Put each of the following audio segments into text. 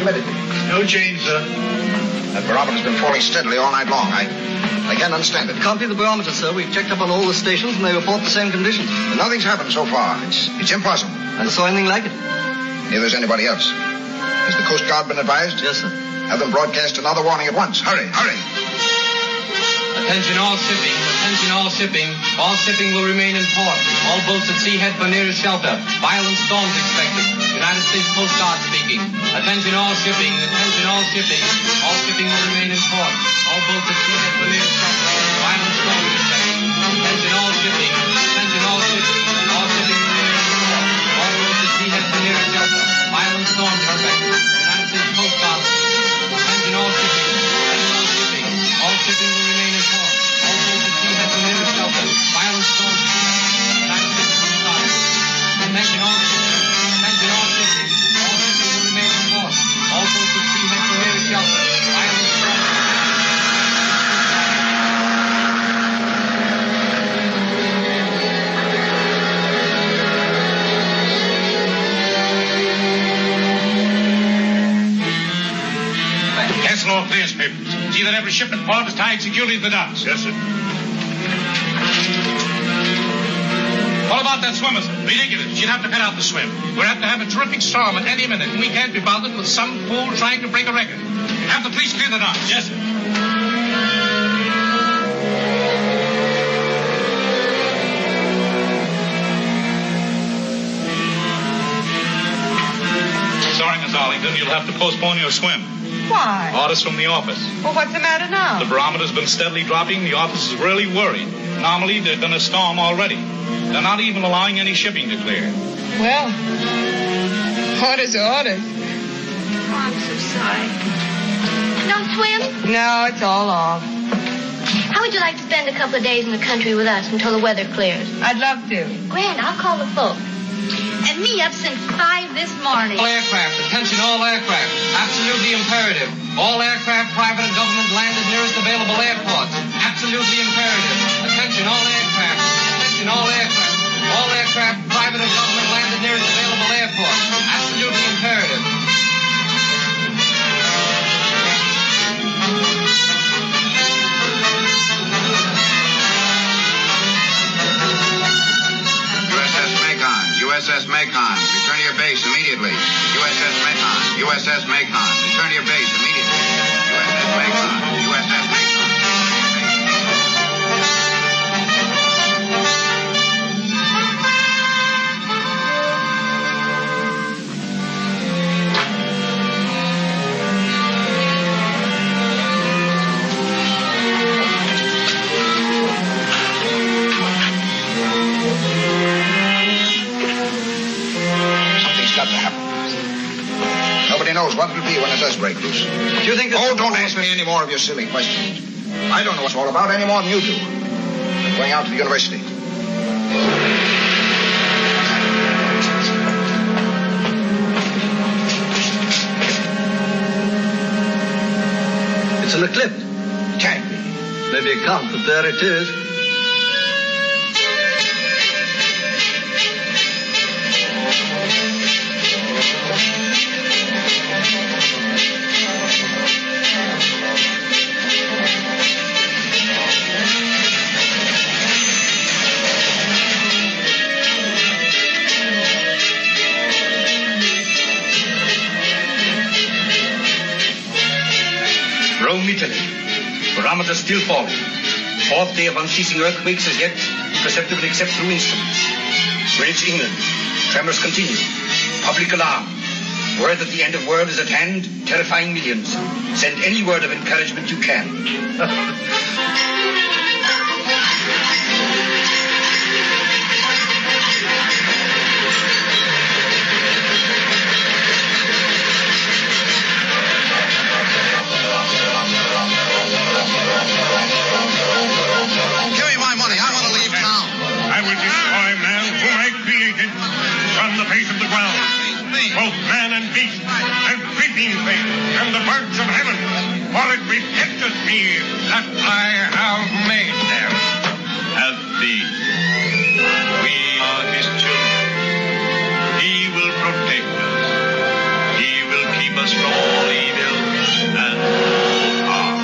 humidity? No change, sir. That barometer's been falling steadily all night long. I can't understand it. It can't be the barometer, sir. We've checked up on all the stations, and they report the same conditions. But nothing's happened so far. It's impossible. I never saw anything like it. Neither has anybody else. Has the Coast Guard been advised? Yes, sir. Have them broadcast another warning at once. Hurry, hurry. Attention all shipping. Attention all shipping. All shipping will remain in port. All boats at sea head for nearest shelter. Violent storms expected. United States Coast Guard speaking. Attention all shipping. Attention all shipping. All shipping will remain in port. All boats at sea head for nearest shelter. Violent storms expected. Attention all shipping. Attention all shipping. All shipping will remain in port. All boats at sea head for nearest shelter. Violent storms expected. United States Coast Guard. Attention all shipping. Attention all shipping. All shipping will remain in port. All boats at sea head for nearest shelter. Violent storms expected. United States Coast Guard. Attention all shipping. Attention all shipping. All shipping will remain in port. All boats at sea head for nearest shelter. Violent storms. Cancel all clearance papers. See that every ship in port is tied securely to the docks. Yes, sir. What about that swimmer, sir? Ridiculous. She'd have to cut out the swim. We're apt to have a terrific storm at any minute, and we can't be bothered with some fool trying to break a record. Have the police clear the docks. Yes, sir. Sorry, Miss Arlington, you'll have to postpone your swim. Why? Orders from the office. Well, what's the matter now? The barometer's been steadily dropping. The office is really worried. Normally, there's been a storm already. They're not even allowing any shipping to clear. Well, orders are orders. Oh, I'm so sorry. No swim? No, it's all off. How would you like to spend a couple of days in the country with us until the weather clears? I'd love to. Grand, I'll call the folks. And me up since 5 this morning. All aircraft, attention all aircraft. Absolutely imperative. All aircraft, private and government, land at nearest available airports. Absolutely imperative. Attention all aircraft. Attention all aircraft. All aircraft, private and government, land at nearest available airports. Absolutely imperative. USS Macon, return to your base immediately. USS Macon, USS Macon, return to your base immediately. USS Macon, USS Macon. Knows what it'll be when it does break loose. Do you think... Oh, don't ask me any more of your silly questions. I don't know what it's all about any more than you do. I'm going out to the university. It's an eclipse. Can't be. Maybe it can't, but there it is. Italy. Barometer still falling. Fourth day of unceasing earthquakes as yet imperceptible except through instruments. Greenwich, England. Tremors continue. Public alarm. Word that the end of world is at hand, terrifying millions. Send any word of encouragement you can. Both man and beast, and creeping thing, and the birds of heaven, for it repenteth me that I have made them. As these, we are his children. He will protect us. He will keep us us from all evil and all harm.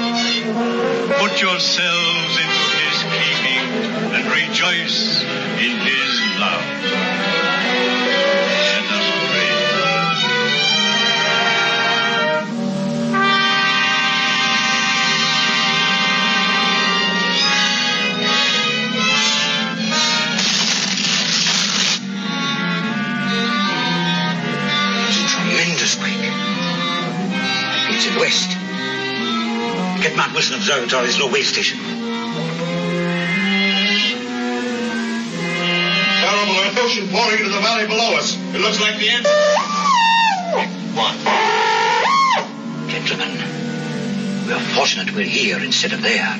Put yourselves into his keeping and rejoice in his love. Let us pray. It's in west. Get Mount Wilson Observatory's low wave station. Terrible earth ocean pouring into the valley below us. It looks like the end. One. Gentlemen, we're fortunate we're here instead of there.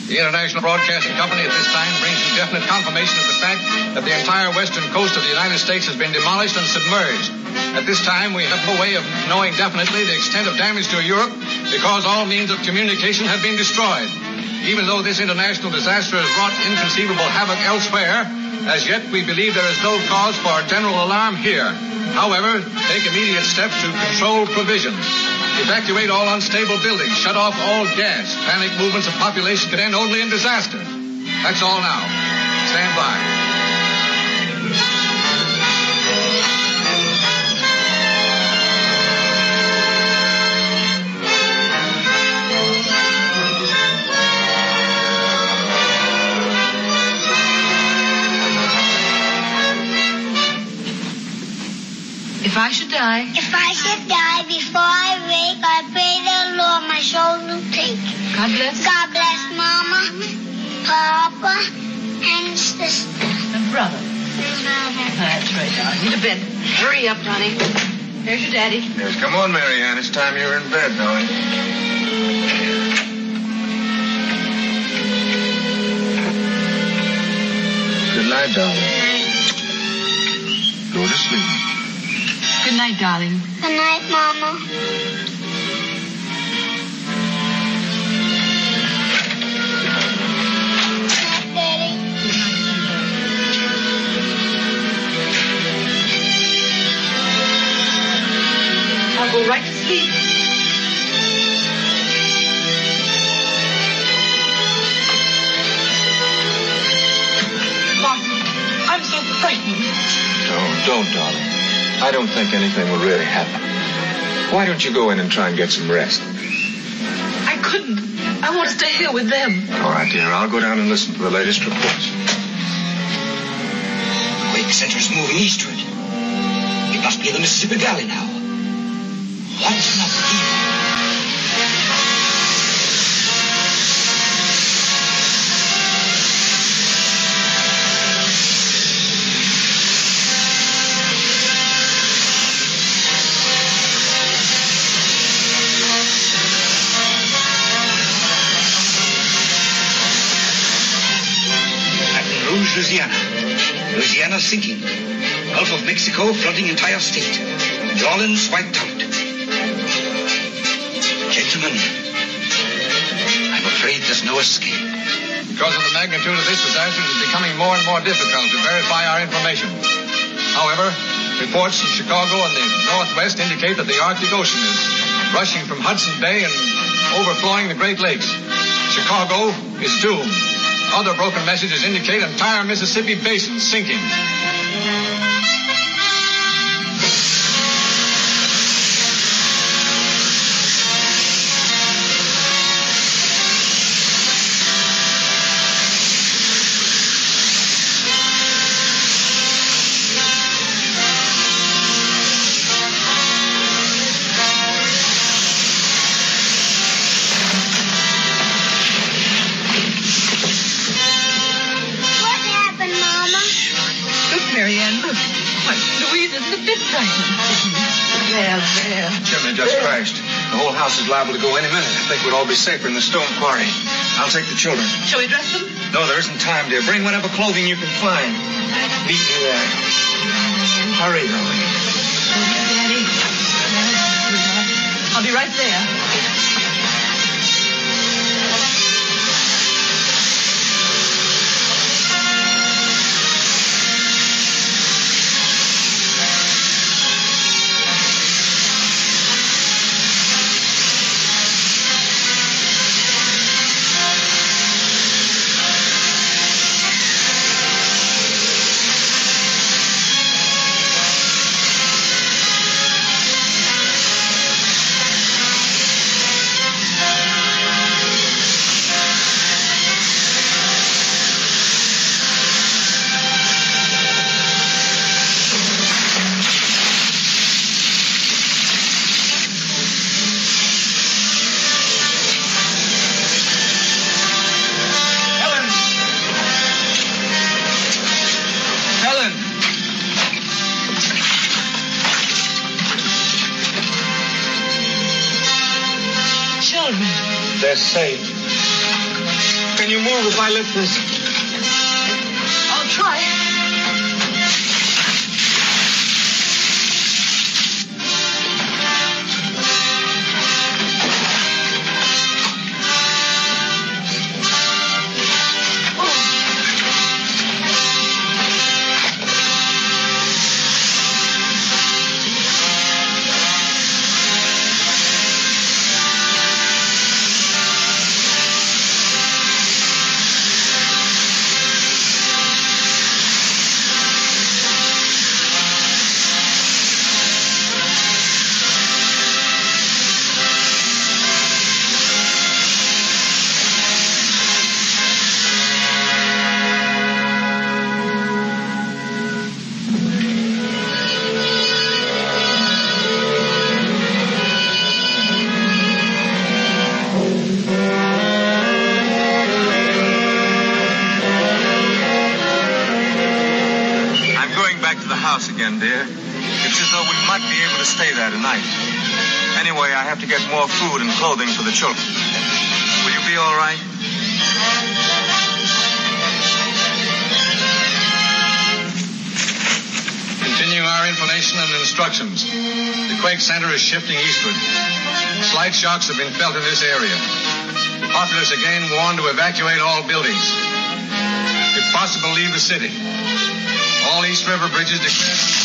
The International Broadcasting Company at this time brings you definite confirmation of the fact that the entire western coast of the United States has been demolished and submerged. At this time, we have no way of knowing definitely the extent of damage to Europe because all means of communication have been destroyed. Even though this international disaster has wrought inconceivable havoc elsewhere, as yet we believe there is no cause for general alarm here. However, take immediate steps to control provisions. Evacuate all unstable buildings. Shut off all gas. Panic movements of population can end only in disaster. That's all now. Stand by. If I should die, before I wake, I pray the Lord my soul to take. God bless. God bless Mama, Papa, and sister. And brother. That's right, darling. You to bed. Hurry up, Ronnie. There's your daddy. Yes, come on, Mary Ann. It's time you were in bed, darling. Good night, darling. Go to sleep. Good night, darling. Good night, Mama. Good night, Daddy. I'll go right to sleep. Martin, I'm so frightened. Don't, darling. I don't think anything will really happen. Why don't you go in and try and get some rest? I couldn't. I want to stay here with them. All right, dear. I'll go down and listen to the latest reports. The wave center's moving eastward. It must be in the Mississippi Valley now. What's another evil? Louisiana sinking. Gulf of Mexico flooding entire state. New Orleans wiped out. Gentlemen, I'm afraid there's no escape. Because of the magnitude of this disaster, it is becoming more and more difficult to verify our information. However, reports from Chicago and the Northwest indicate that the Arctic Ocean is rushing from Hudson Bay and overflowing the Great Lakes. Chicago is doomed. Other broken messages indicate entire Mississippi basin sinking. Chimney just crashed. The whole house is liable to go any minute. I think we'd all be safer in the stone quarry. I'll take the children. Shall we dress them? No, there isn't time, dear. Bring whatever clothing you can find. Meet me there. Hurry, darling. Daddy. I'll be right there. children? They're safe. Can you move if I lift this? I'll try. Again, dear. It's as though we might be able to stay there tonight. Anyway, I have to get more food and clothing for the children. Will you be all right? Continue our information and instructions. The quake center is shifting eastward. Slight shocks have been felt in this area. The populace again warned to evacuate all buildings. If possible, leave the city. All East River bridges declared.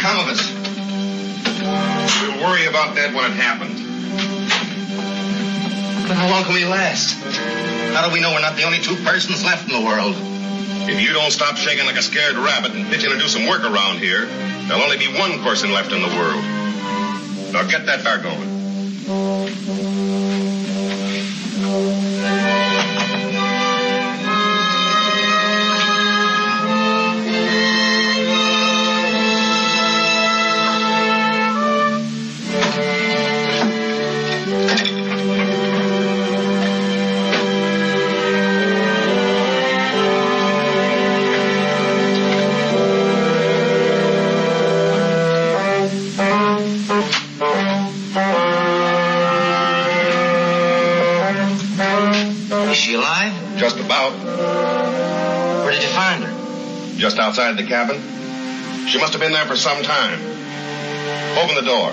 become of us? We'll worry about that when it happens. But how long can we last? How do we know we're not the only two persons left in the world? If you don't stop shaking like a scared rabbit and pitch in to do some work around here, there'll only be one person left in the world. Now get that car going. Just about. Where did you find her? Just outside the cabin. She must have been there for some time. Open the door.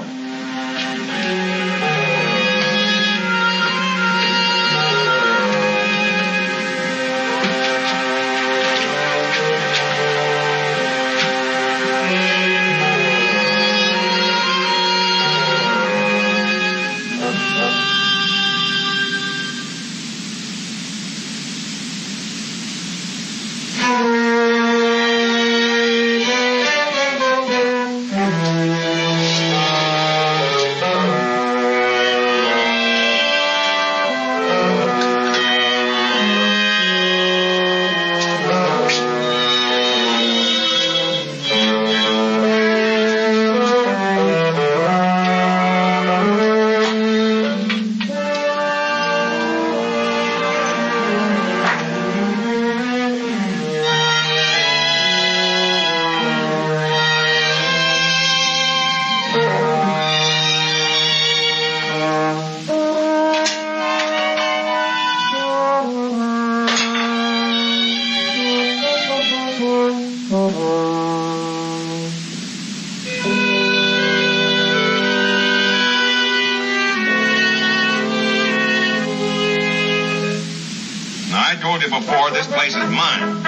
Before, this place is mine.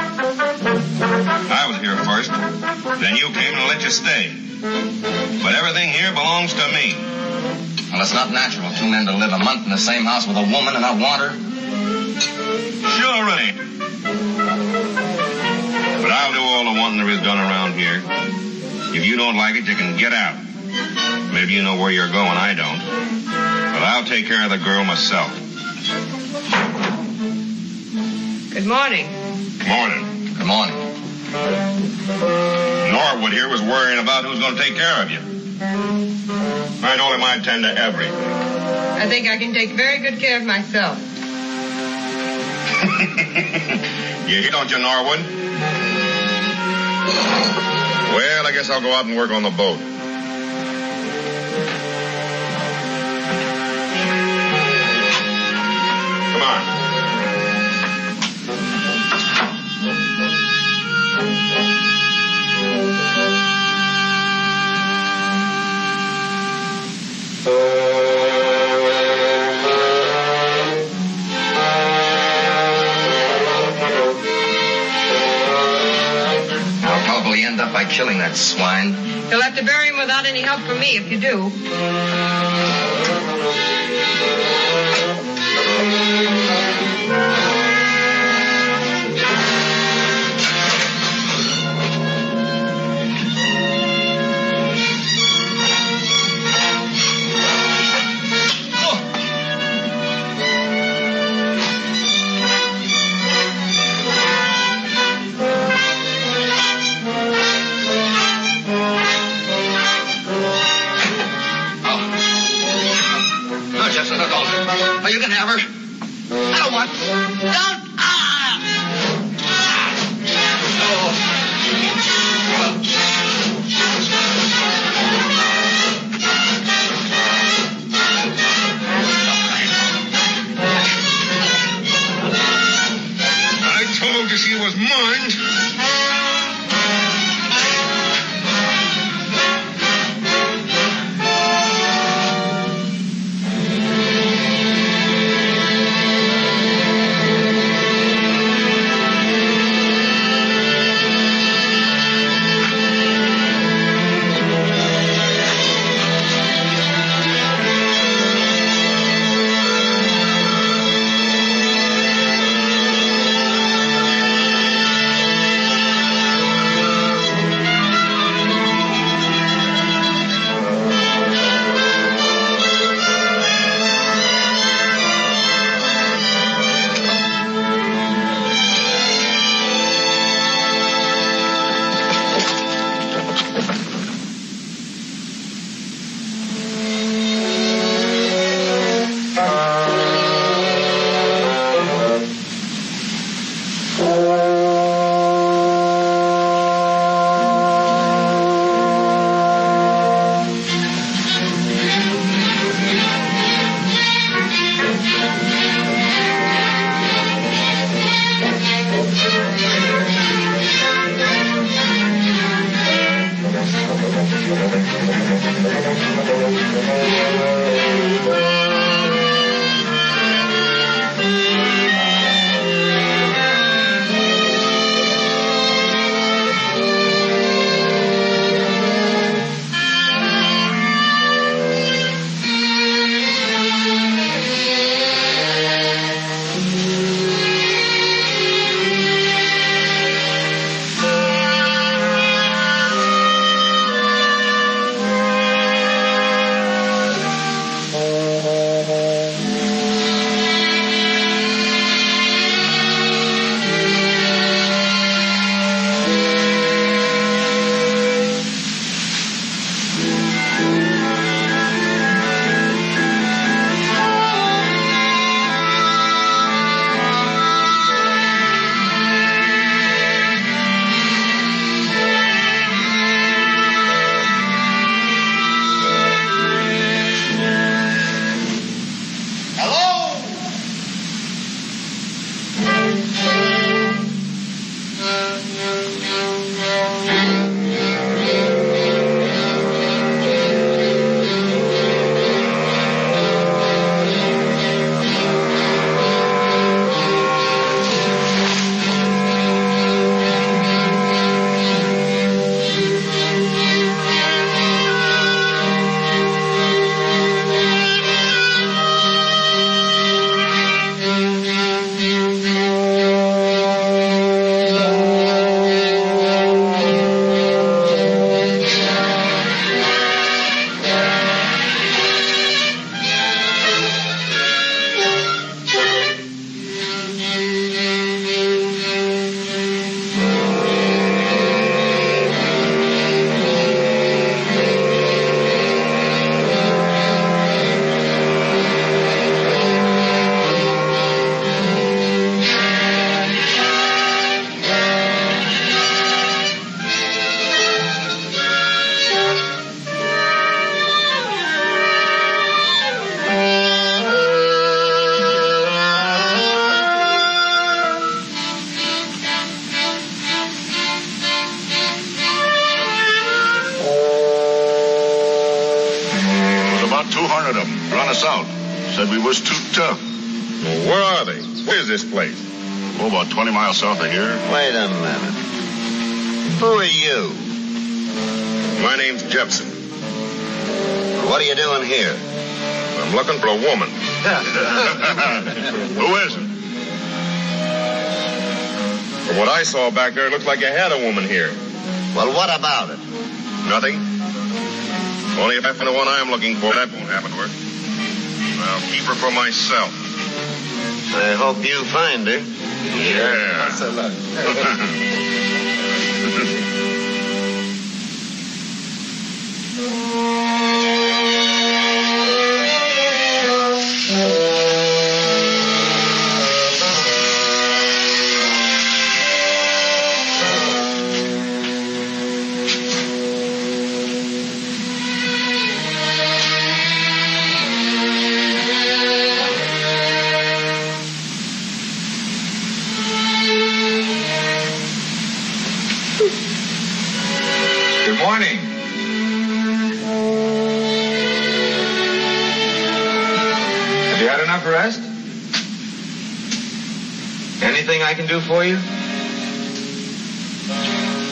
I was here first. Then you came and let you stay. But everything here belongs to me. Well, it's not natural for two men to live a month in the same house with a woman and not want her. Sure it ain't. But I'll do all the wanting there is done around here. If you don't like it, you can get out. Maybe you know where you're going, I don't. But I'll take care of the girl myself. Good morning. Morning. Good morning. Norwood here was worrying about who's going to take care of you. I told him I'd tend to everything. I think I can take very good care of myself. You hear, don't you, Norwood? Well, I guess I'll go out and work on the boat. Come on. End up by killing that swine. You'll have to bury him without any help from me if you do. Oh, you can have her. I don't want. Don't. I told you she was mine. on assault. Said we was too tough. Well, where are they? Where is this place? Oh, about 20 miles south of here. Wait a minute. Who are you? My name's Jepson. What are you doing here? I'm looking for a woman. Who is it? From what I saw back there, it looks like you had a woman here. Well, what about it? Nothing? Only if I find the one I'm looking for, that won't happen to her. I'll keep her for myself. I hope you find her. Yeah. That's a luck. Good morning. Have you had enough rest? Anything I can do for you?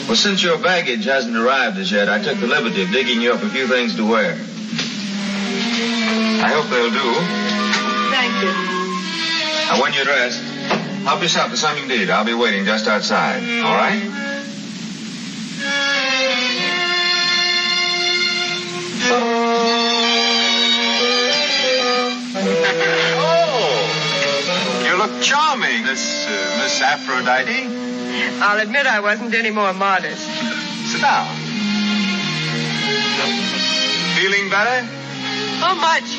Well, since your baggage hasn't arrived as yet, I took the liberty of digging you up a few things to wear. I hope they'll do. Thank you. Now, when you're dressed, help yourself to something to eat. I'll be waiting just outside. All right? Oh, you look charming, Miss Aphrodite. I'll admit I wasn't any more modest. Sit down. Feeling better? How much?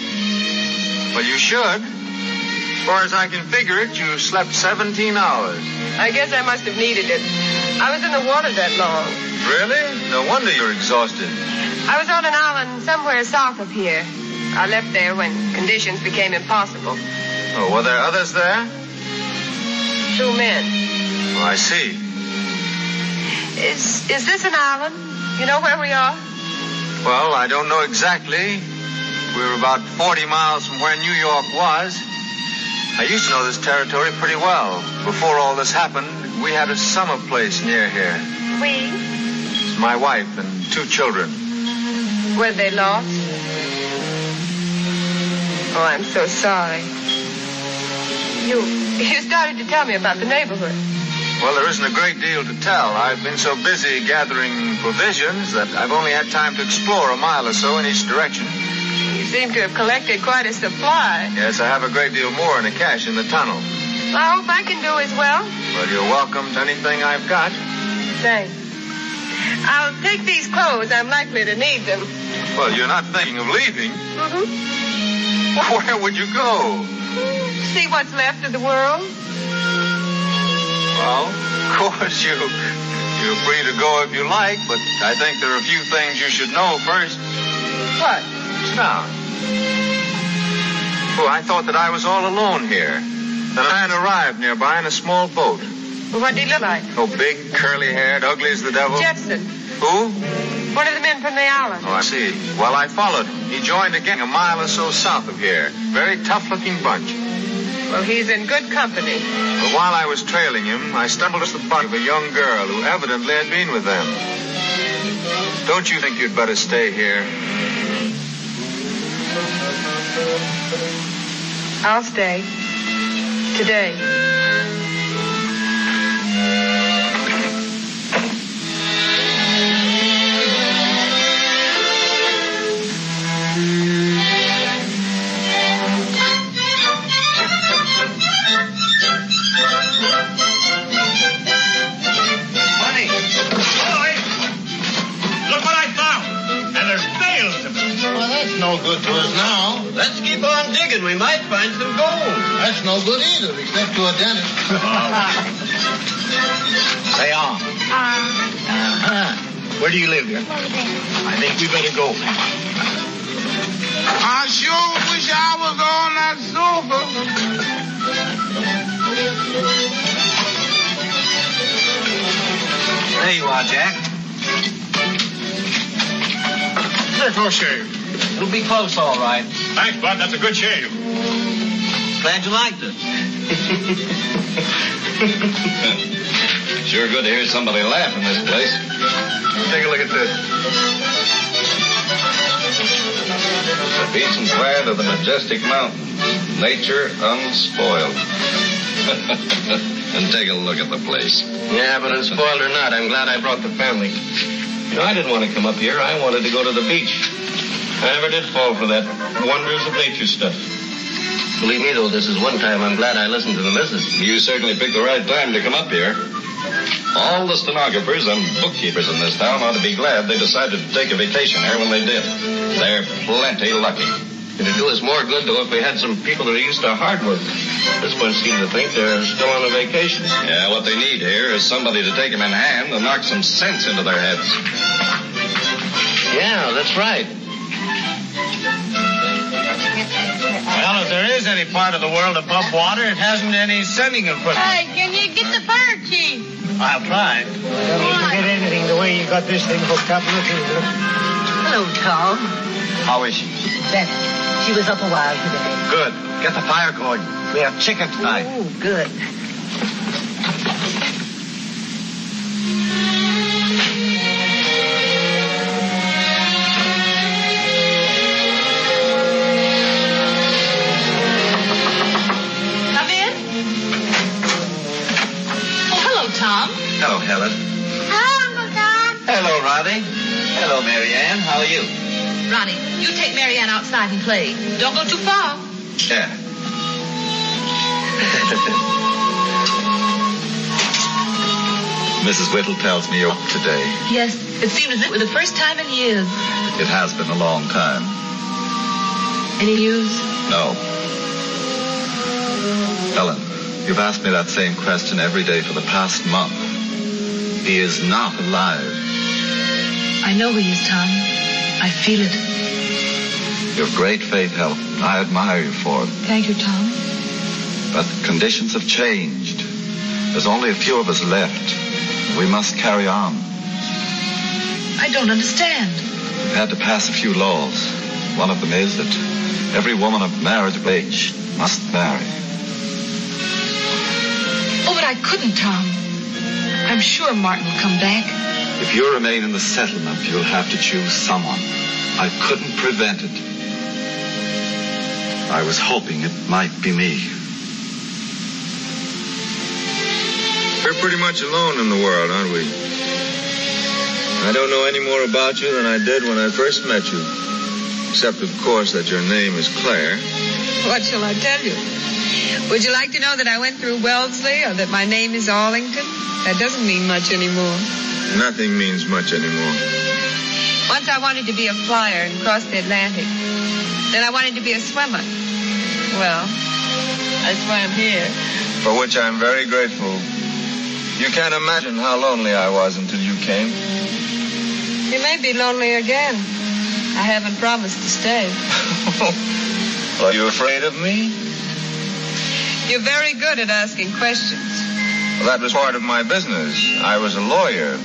Well, you should. As far as I can figure it, you slept 17 hours. I guess I must have needed it. I was in the water that long. Really? No wonder you're exhausted. I was on an island somewhere south of here. I left there when conditions became impossible. Oh, were there others there? 2 men. Oh, I see. Is this an island? You know where we are? Well, I don't know exactly. We were about 40 miles from where New York was. I used to know this territory pretty well. Before all this happened, we had a summer place near here. We? It's my wife and 2 children. Were they lost? Oh, I'm so sorry. You started to tell me about the neighborhood. Well, there isn't a great deal to tell. I've been so busy gathering provisions that I've only had time to explore a mile or so in each direction. You seem to have collected quite a supply. Yes, I have a great deal more in the cache in the tunnel. I hope I can do as well. Well, you're welcome to anything I've got. Thanks. I'll take these clothes. I'm likely to need them. Well, you're not thinking of leaving. Mm-hmm. Where would you go? See what's left of the world. Well, of course, you're free to go if you like, but I think there are a few things you should know first. What? Sit down. Oh, I thought that I was all alone here. Then a man arrived nearby in a small boat. Well, what did he look like? Oh, big, curly-haired, ugly as the devil. Jepson. Who? One of the men from the island. Oh, I see. Well, I followed him. He joined a gang a mile or so south of here. Very tough-looking bunch. Well, he's in good company. But while I was trailing him, I stumbled across the body of a young girl who evidently had been with them. Don't you think you'd better stay here? I'll stay. Today. Honey! Boy! Look what I found! And there's bales of it. Well, that's no good to us now. Let's keep on digging. We might find some gold. That's no good either, except to a dentist. Say on. Where do you live here? I think we better go. I sure wish I was on that sofa. There you are, Jack. Let her shave. It'll be close, all right. Thanks, Bud. That's a good shave. Glad you liked it. Sure good to hear somebody laugh in this place. Take a look at this. The beach land of the majestic mountains. Nature unspoiled. And take a look at the place. Yeah, but unspoiled or not, I'm glad I brought the family. You know, I didn't want to come up here. I wanted to go to the beach. I never did fall for that wonders of nature stuff. Believe me, though, this is one time I'm glad I listened to the missus. You certainly picked the right time to come up here. All the stenographers and bookkeepers in this town ought to be glad they decided to take a vacation here when they did. They're plenty lucky. It'd do us more good, though, if we had some people that are used to hard work. This one seems to think they're still on a vacation. Yeah, what they need here is somebody to take them in hand and knock some sense into their heads. Yeah, that's right. Well, if there is any part of the world above water, it hasn't any sending equipment. Hey, can you get the bird, Chief? I'll try. Don't forget anything the way you got this thing hooked up. Look at it. Hello, Tom. How is she? Better. She was up a while today. Good. Get the fire going. We have chicken tonight. Oh, good. Come in. Oh, hello, Tom. Hello, Helen. Hello, Uncle Tom. Hello, Roddy. Hello, Mary Ann. How are you? Ronnie, you take Mary Ann outside and play. Don't go too far. Yeah. Mrs. Whittle tells me you're up today. Yes, it seemed as if it were the first time in years. It has been a long time. Any news? No. Ellen, you've asked me that same question every day for the past month. He is not alive. I know he is, Tom. I feel it. You have great faith, Helen. I admire you for it. Thank you, Tom. But conditions have changed. There's only a few of us left. We must carry on. I don't understand. We had to pass a few laws. One of them is that every woman of marriage age must marry. Oh, but I couldn't, Tom. I'm sure Martin will come back. If you remain in the settlement, you'll have to choose someone. I couldn't prevent it. I was hoping it might be me. We're pretty much alone in the world, aren't we? I don't know any more about you than I did when I first met you. Except, of course, that your name is Claire. What shall I tell you? Would you like to know that I went through Wellesley or that my name is Arlington? That doesn't mean much anymore. Nothing means much anymore. Once I wanted to be a flyer and cross the Atlantic. Then I wanted to be a swimmer. Well, I swam here. For which I'm very grateful. You can't imagine how lonely I was until you came. You may be lonely again. I haven't promised to stay. Are you afraid of me? You're very good at asking questions. Well, that was part of my business. I was a lawyer.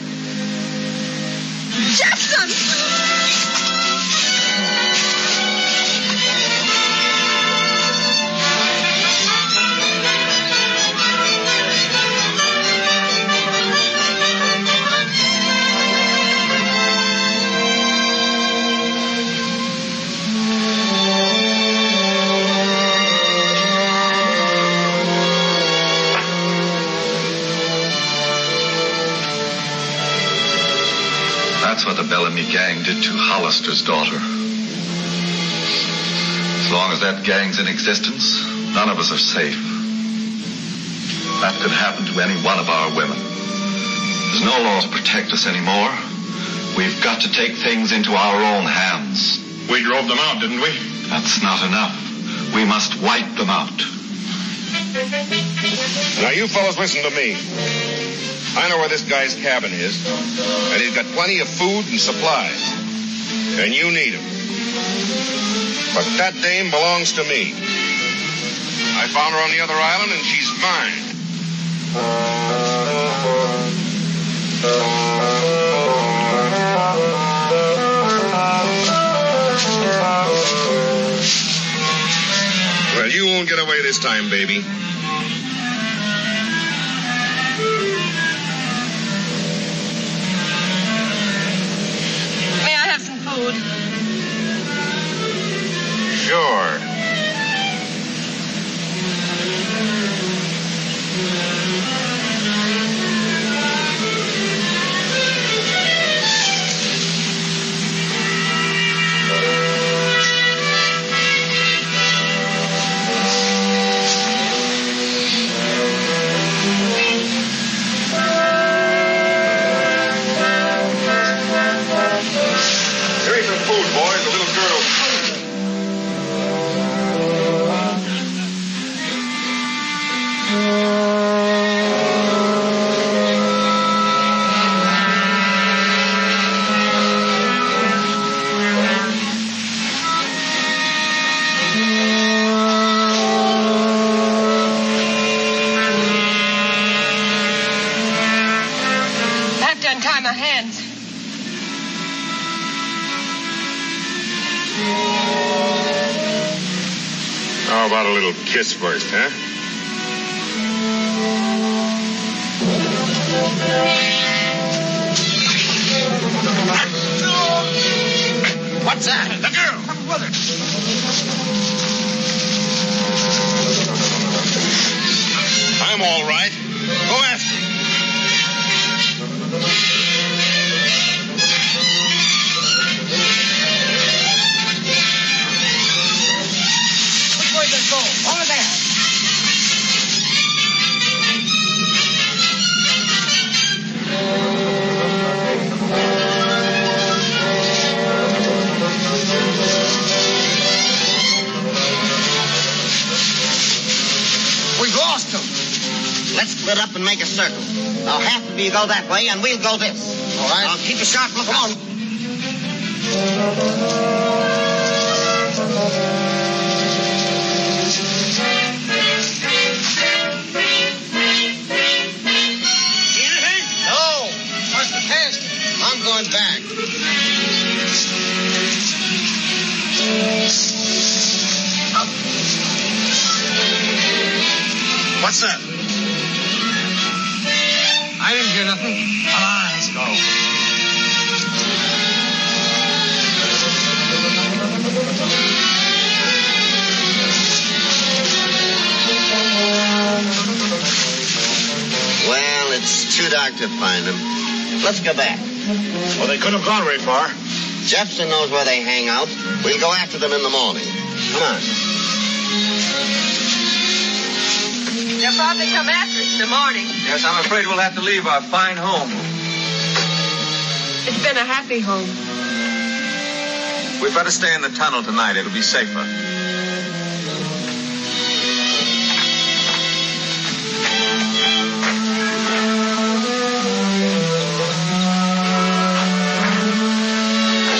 Jackson! That's what the Bellamy gang did to Hollister's daughter. As long as that gang's in existence, none of us are safe. That could happen to any one of our women. There's no law to protect us anymore. We've got to take things into our own hands. We drove them out, didn't we? That's not enough. We must wipe them out. Now, you fellows listen to me. I know where this guy's cabin is, and he's got plenty of food and supplies. And you need him. But that dame belongs to me. I found her on the other island, and she's mine. you won't get away this time, baby. May I have some food? Sure. Here's some food, boys. The little girl. I have to untie my hands. How about a little kiss first, huh? What's that? The girl. Come with her. I'm all right. Go ask her. Which way does it go? Over there. We've lost him. Let's split up and make a circle. Now, half of you go that way, and we'll go this. All right. Now, keep a sharp look on. See anything? No. What's the test? I'm going back. What's that? I didn't hear nothing. Come on, let's go. Well, it's too dark to find them. Let's go back. Well, they couldn't have gone very far. Jefferson knows where they hang out. We'll go after them in the morning. Come on. They'll probably come after us in the morning. Yes, I'm afraid we'll have to leave our fine home. It's been a happy home. We'd better stay in the tunnel tonight. It'll be safer.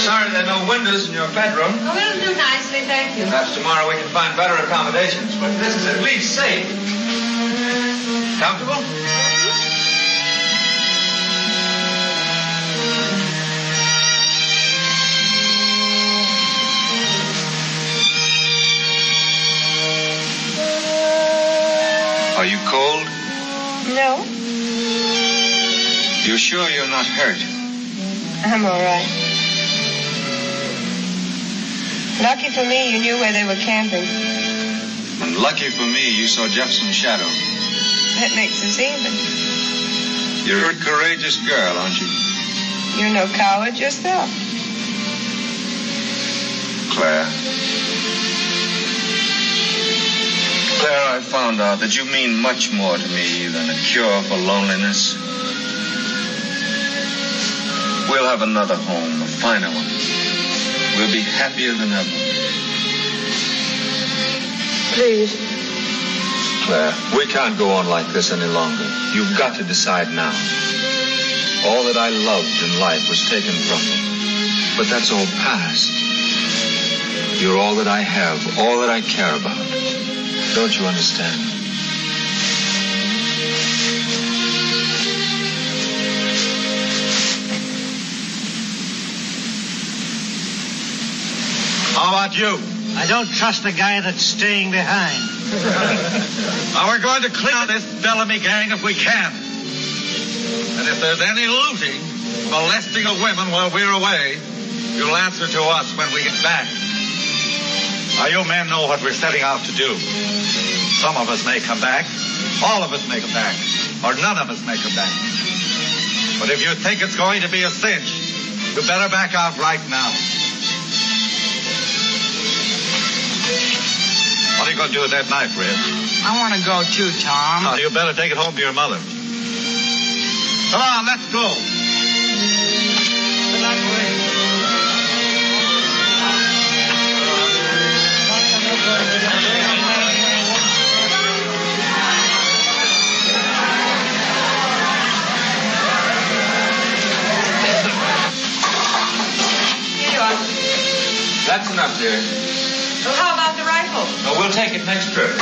Sorry there are no windows in your bedroom. Oh, it'll do nicely, thank you. Perhaps tomorrow we can find better accommodations, but this is at least safe. Comfortable? Are you cold? No, You sure you're not hurt? I'm all right. Lucky for me, you knew where they were camping. And lucky for me, you saw Jefferson's shadow. That makes us even. You're a courageous girl, aren't you? You're no coward yourself. Claire. Claire, I found out that you mean much more to me than a cure for loneliness. We'll have another home, a finer one. We'll be happier than ever. Please. Claire, we can't go on like this any longer. You've got to decide now. All that I loved in life was taken from me. But that's all past. You're all that I have, all that I care about. Don't you understand? How about you? I don't trust the guy that's staying behind. Now, we're going to clean out this Bellamy gang if we can. And if there's any looting, molesting of women while we're away, you'll answer to us when we get back. Now, you men know what we're setting out to do. Some of us may come back. All of us may come back. Or none of us may come back. But if you think it's going to be a cinch, you better back out right now. What are you going to do with that knife, Red? I want to go too, Tom. Oh, you better take it home to your mother. Come on, let's go. Here you are. That's enough, dear. Well, how about the rifle? No, we'll take it next trip. You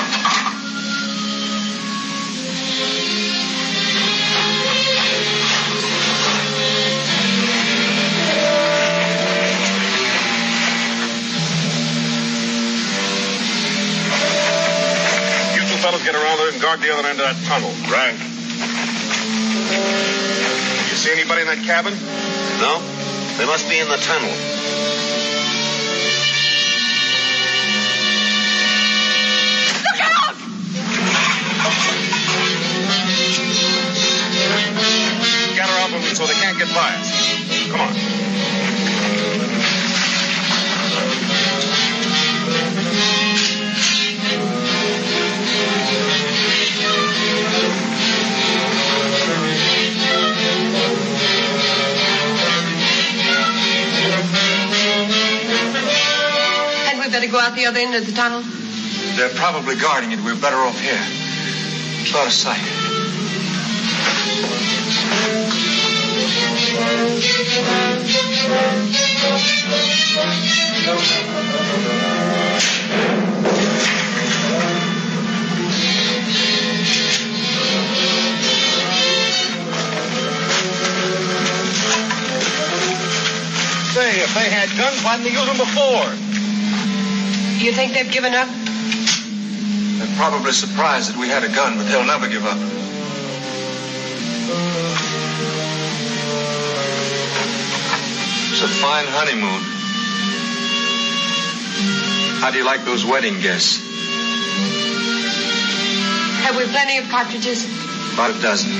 two fellas get around there and guard the other end of that tunnel. Right. You see anybody in that cabin? No? They must be in the tunnel. Scatter out so they can't get by us. Come on. Hadn't we better go out the other end of the tunnel? They're probably guarding it. We're better off here. It's out of sight. Say, if they had guns, why didn't they use them before? You think they've given up? They're probably surprised that we had a gun, but they'll never give up. It's a fine honeymoon. How do you like those wedding guests? Have we plenty of cartridges? About a dozen.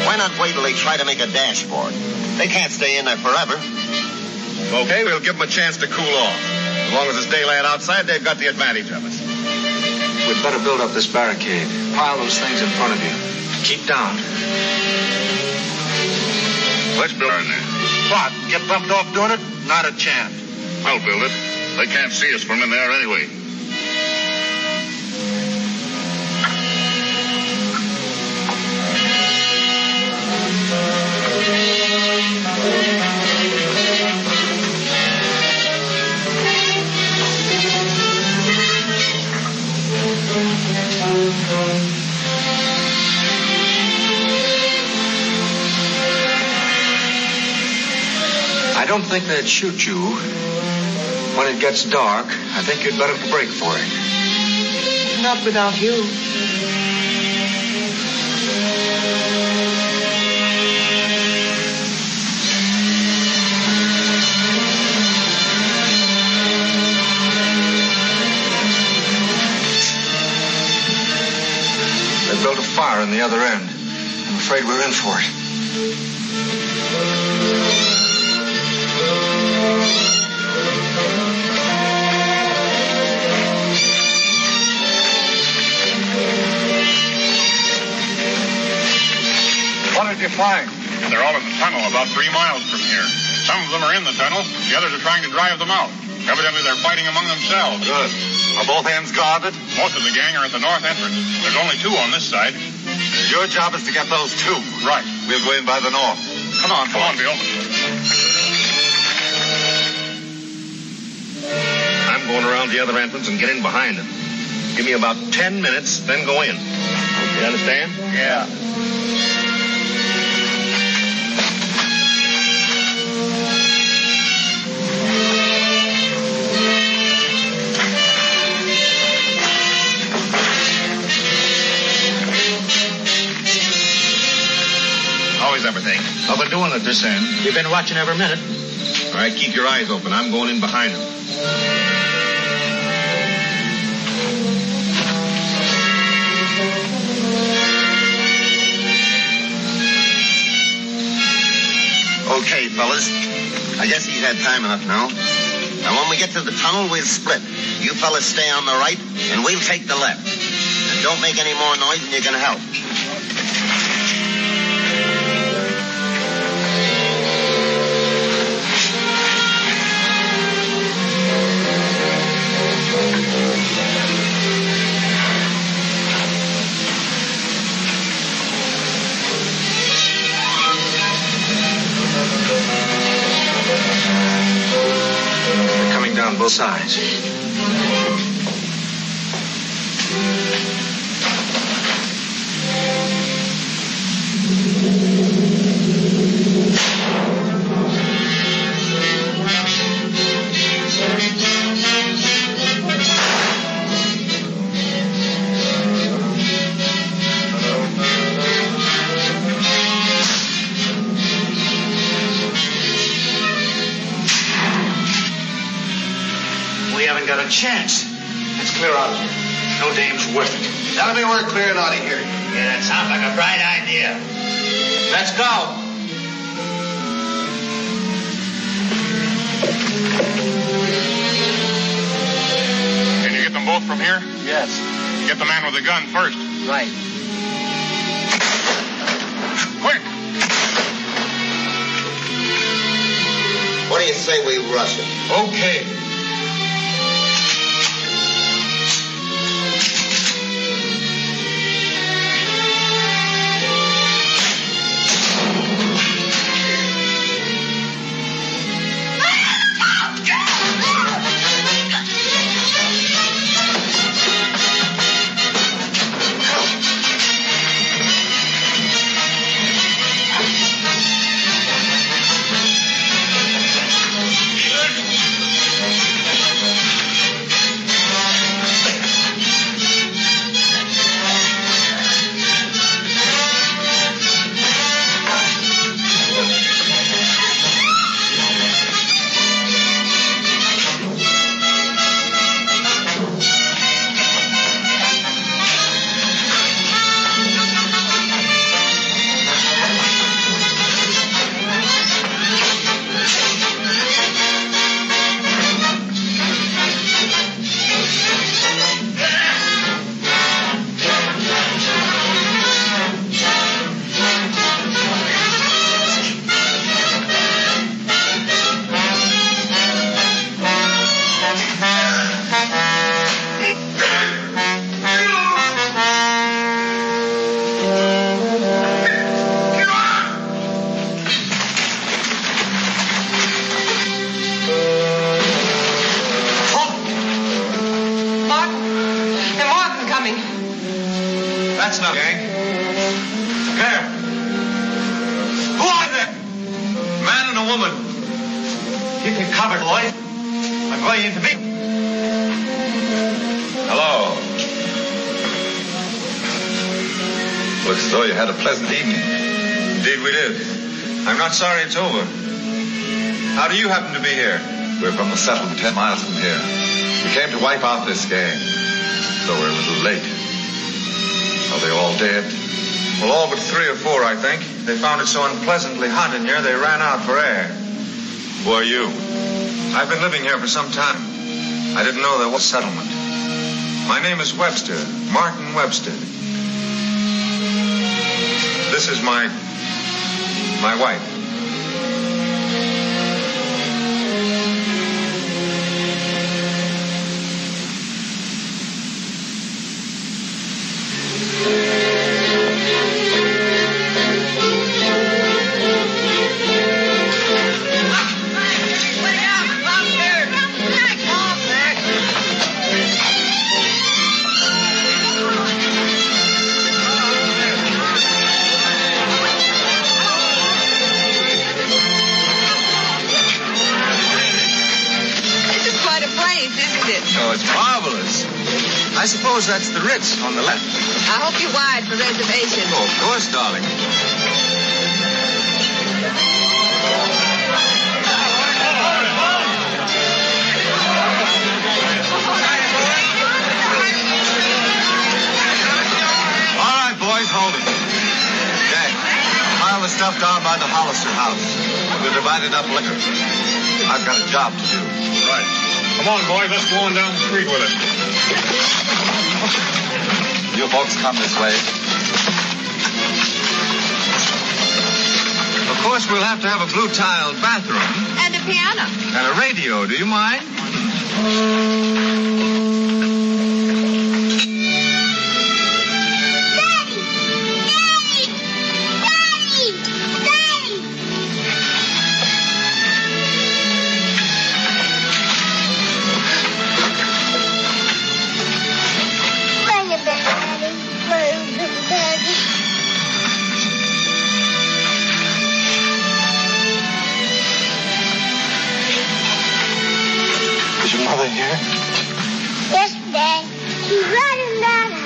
Why not wait till they try to make a dash for it? They can't stay in there forever. Okay, we'll give them a chance to cool off. As long as it's daylight outside, they've got the advantage of us. We'd better build up this barricade. Pile those things in front of you. Keep down. Let's build in there. What? Get bumped off doing it? Not a chance. I'll build it. They can't see us from in there anyway. I don't think they'd shoot you. When it gets dark, I think you'd better break for it. Not without you. They built a fire in the other end. I'm afraid we're in for it. What did you find? They're all in the tunnel about 3 miles from here. Some of them are in the tunnel. The others are trying to drive them out. Evidently, they're fighting among themselves. Good. Are both ends guarded? Most of the gang are at the north entrance. There's only 2 on this side. Your job is to get those 2. Right. We'll go in by the north. Come on, Bill. I'm going around the other entrance and get in behind them. Give me about 10 minutes, then go in. You understand? Yeah. How about doing at this end? We've been watching every minute. All right, keep your eyes open. I'm going in behind them. Okay, fellas. I guess he's had time enough now. Now, when we get to the tunnel, we'll split. You fellas stay on the right, and we'll take the left. And don't make any more noise than you can help. Down both sides. Got a chance. Let's clear out of here. No dame's worth it. That'll be worth clearing out of here. Yeah, that sounds like a bright idea. Let's go. Can you get them both from here? Yes. Get the man with the gun first. Right. Quick! What do you say we rush it? Okay. That's not gang. There. Who are they? Man and a woman. Keep me covered, boys. I'm going into big. Hello. Looks as though you had a pleasant evening. Indeed we did. I'm not sorry it's over. How do you happen to be here? We're from the settlement 10 miles from here. We came to wipe out this gang. So we're a little late. Are they all dead? Well, all but 3 or 4, I think. They found it so unpleasantly hot in here, they ran out for air. Who are you? I've been living here for some time. I didn't know there was a settlement. My name is Webster, Martin Webster. This is my wife. Oh, it's marvelous. I suppose that's the Ritz on the left. I hope you wired for reservations. Oh, of course, darling. stuff down by the Hollister house. We're dividing up liquor. I've got a job to do. Right. Come on, boys. Let's go on down the street with it. You folks come this way. Of course, we'll have to have a blue-tiled bathroom. And a piano. And a radio. Do you mind? Is your mother here? Yes, Dad. She's right in that house.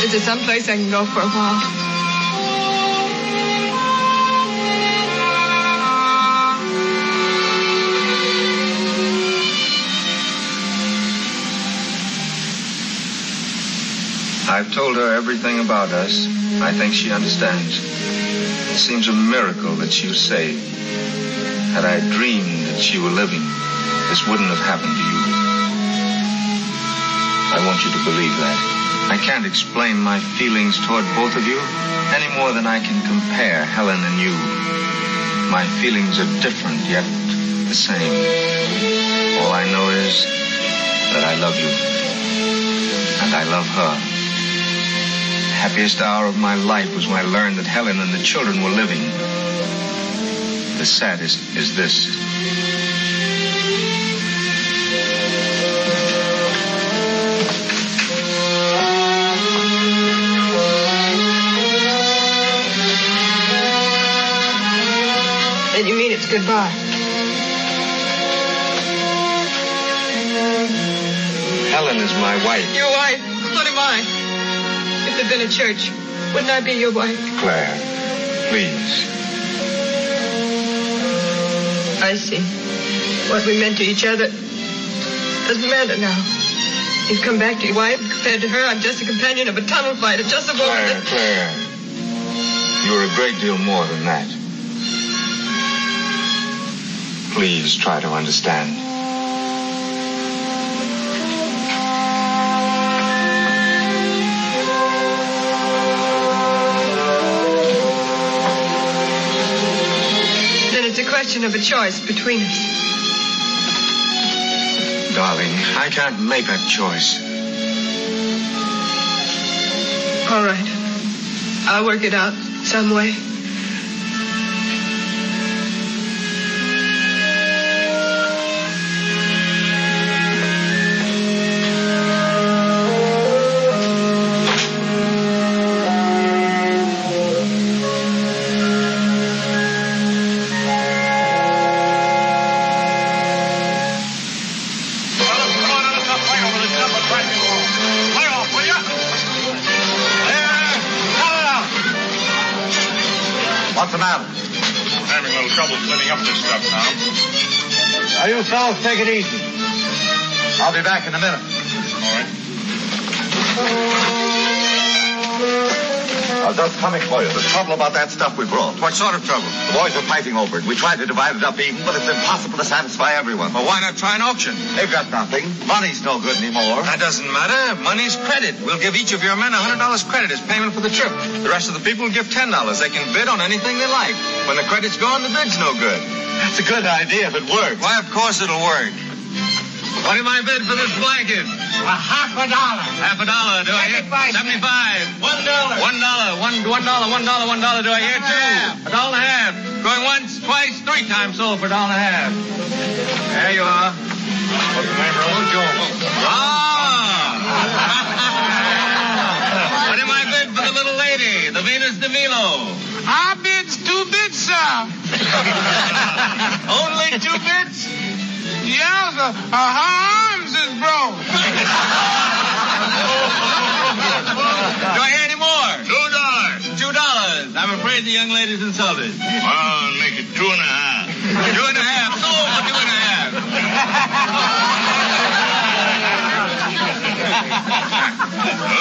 Is there someplace I can go for a while? I've told her everything about us. I think she understands. It seems a miracle that she was saved. Had I dreamed that she were living, this wouldn't have happened to you. I want you to believe that. I can't explain my feelings toward both of you any more than I can compare Helen and you. My feelings are different, yet the same. All I know is that I love you, and I love her. The happiest hour of my life was when I learned that Helen and the children were living. The saddest is this. Then you mean it's goodbye? Helen is my wife. Your wife? What am I? If there'd been a church, wouldn't I be your wife? Claire, please. I see. What we meant to each other doesn't matter now. You've come back to your wife. Compared to her, I'm just a companion of a tunnel fighter, just a woman that... Claire. You're a great deal more than that. Please try to understand. Then it's a question of a choice between us. Darling, I can't make that choice. All right. I'll work it out some way. What's the matter? Having a little trouble splitting up this stuff, Tom. Now, you fellas take it easy. I'll be back in a minute. All right. I was just coming for you. The trouble about that stuff we brought. What sort of trouble? The boys are fighting over it. We tried to divide it up even, but it's impossible to satisfy everyone. Well, why not try an auction? They've got nothing. Money's no good anymore. That doesn't matter. Money's credit. We'll give each of your men $100 credit as payment for the trip. The rest of the people will give $10. They can bid on anything they like. When the credit's gone, the bid's no good. That's a good idea if it works. Why, of course it'll work. What am I bid for this blanket? $50. $50, do I hear? 75. $1. $1. $1. Do I hear? $2. $1.50. Going once, twice, 3 times sold for $1.50. There you are. What's the name, Roland? What am I bid for the little lady, the Venus de Milo? $100. half. Only 2 bits? Yeah, sir. Her arms is broke. Do I hear any more? $2. $2. I'm afraid the young lady's insulted. Well, make it 2.5. 2.5. So for 2.5.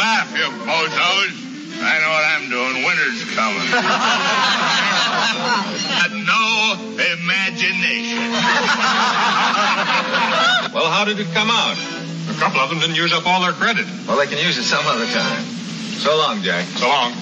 Laugh, you bozos. I know what I'm doing. Winter's coming. But no imagination. Well, how did it come out? A couple of them didn't use up all their credit. Well, they can use it some other time. So long, Jack. So long.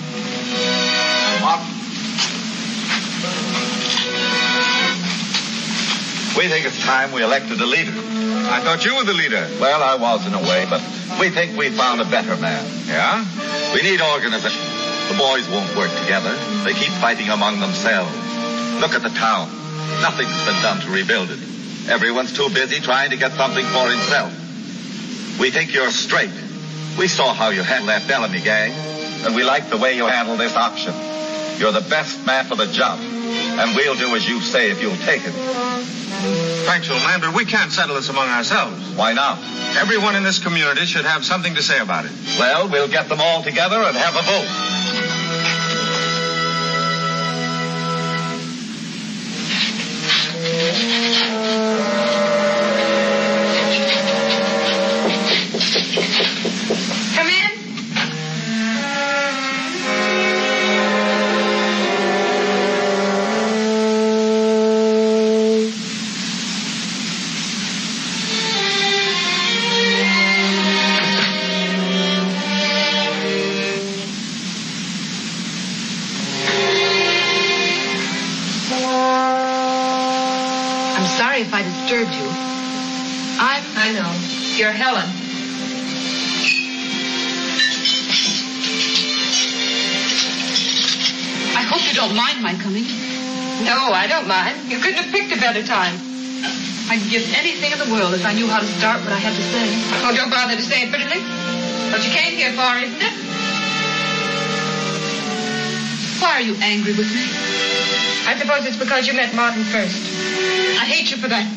We think it's time we elected a leader. I thought you were the leader. Well, I was in a way, but we think we found a better man. Yeah? We need organization. The boys won't work together. They keep fighting among themselves. Look at the town. Nothing's been done to rebuild it. Everyone's too busy trying to get something for himself. We think you're straight. We saw how you handled that Bellamy gang, and we like the way you handle this option. You're the best man for the job, and we'll do as you say if you'll take it. Thanks, old man, but we can't settle this among ourselves. Why not? Everyone in this community should have something to say about it. Well, we'll get them all together and have a vote. Come in. I'm sorry if I disturbed you. I know. You're Helen. I hope you don't mind my coming. No, I don't mind. You couldn't have picked a better time. I'd give anything in the world if I knew how to start what I had to say. Oh, don't bother to say it prettily. What you came here for, isn't it? Why are you angry with me? I suppose it's because you met Martin first. I hate you for that.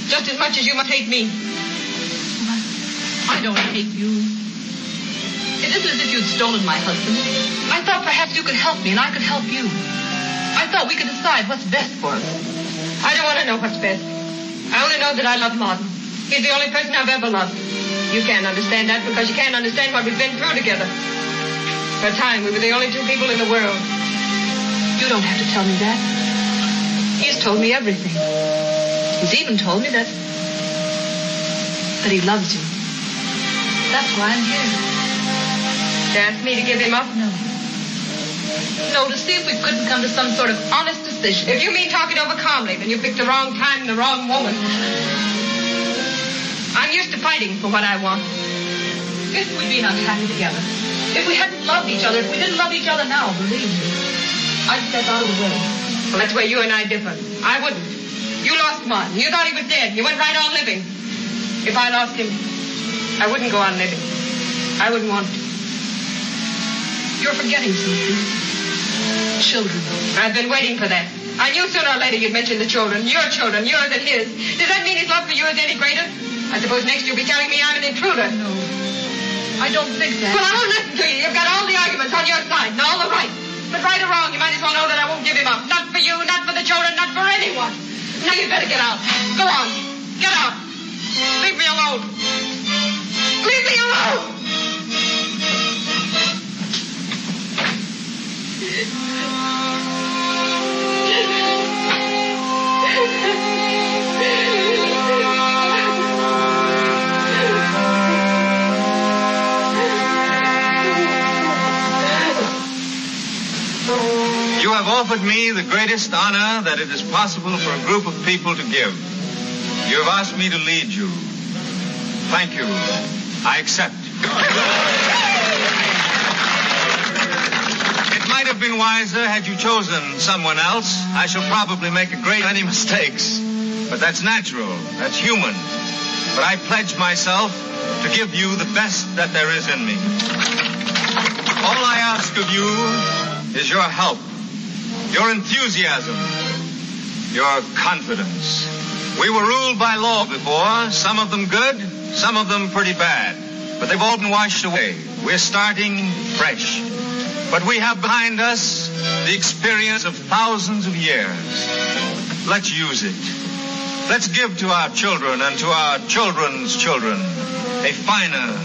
Just as much as you must hate me. I don't hate you. It isn't as if you'd stolen my husband. I thought perhaps you could help me and I could help you. I thought we could decide what's best for us. I don't want to know what's best. I only know that I love Martin. He's the only person I've ever loved. You can't understand that because you can't understand what we've been through together. For a time, we were the only 2 people in the world. You don't have to tell me that. He's told me everything. He's even told me that he loves you. That's why I'm here. To ask me to give him up? No. No, to see if we couldn't come to some sort of honest decision. If you mean talk it over calmly, then you picked the wrong time and the wrong woman. I'm used to fighting for what I want. If we'd been unhappy together, if we hadn't loved each other, if we didn't love each other now, believe me, I'd step out of the way. Well, that's where you and I differ. I wouldn't. You lost Martin. You thought he was dead. You went right on living. If I lost him, I wouldn't go on living. I wouldn't want to. You're forgetting something. Children. I've been waiting for that. I knew sooner or later you'd mention the children. Your children, yours and his. Does that mean his love for you is any greater? I suppose next you'll be telling me I'm an intruder. No. I don't think that. Well, I won't listen to you. You've got all the arguments on your side and all the right. But right or wrong, you might as well know that I won't give him up. Not for you, not for the children, not for anyone. Now you'd better get out. Go on. Get out. Leave me alone. Leave me alone. You have offered me the greatest honor that it is possible for a group of people to give. You have asked me to lead you. Thank you. I accept. It might have been wiser had you chosen someone else. I shall probably make a great many mistakes. But that's natural. That's human. But I pledge myself to give you the best that there is in me. All I ask of you is your help, your enthusiasm, your confidence. We were ruled by law before, some of them good, some of them pretty bad. But they've all been washed away. We're starting fresh. But we have behind us the experience of thousands of years. Let's use it. Let's give to our children and to our children's children a finer,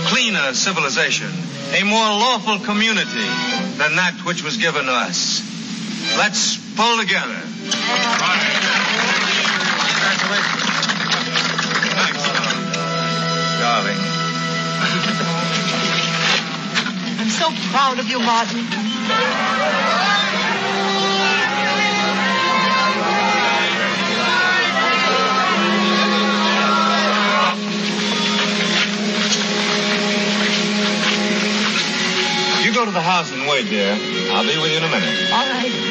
cleaner civilization, a more lawful community than that which was given us. Let's pull together. Congratulations. Thanks, darling. I'm so proud of you, Martin. You go to the house and wait, dear. I'll be with you in a minute. All right.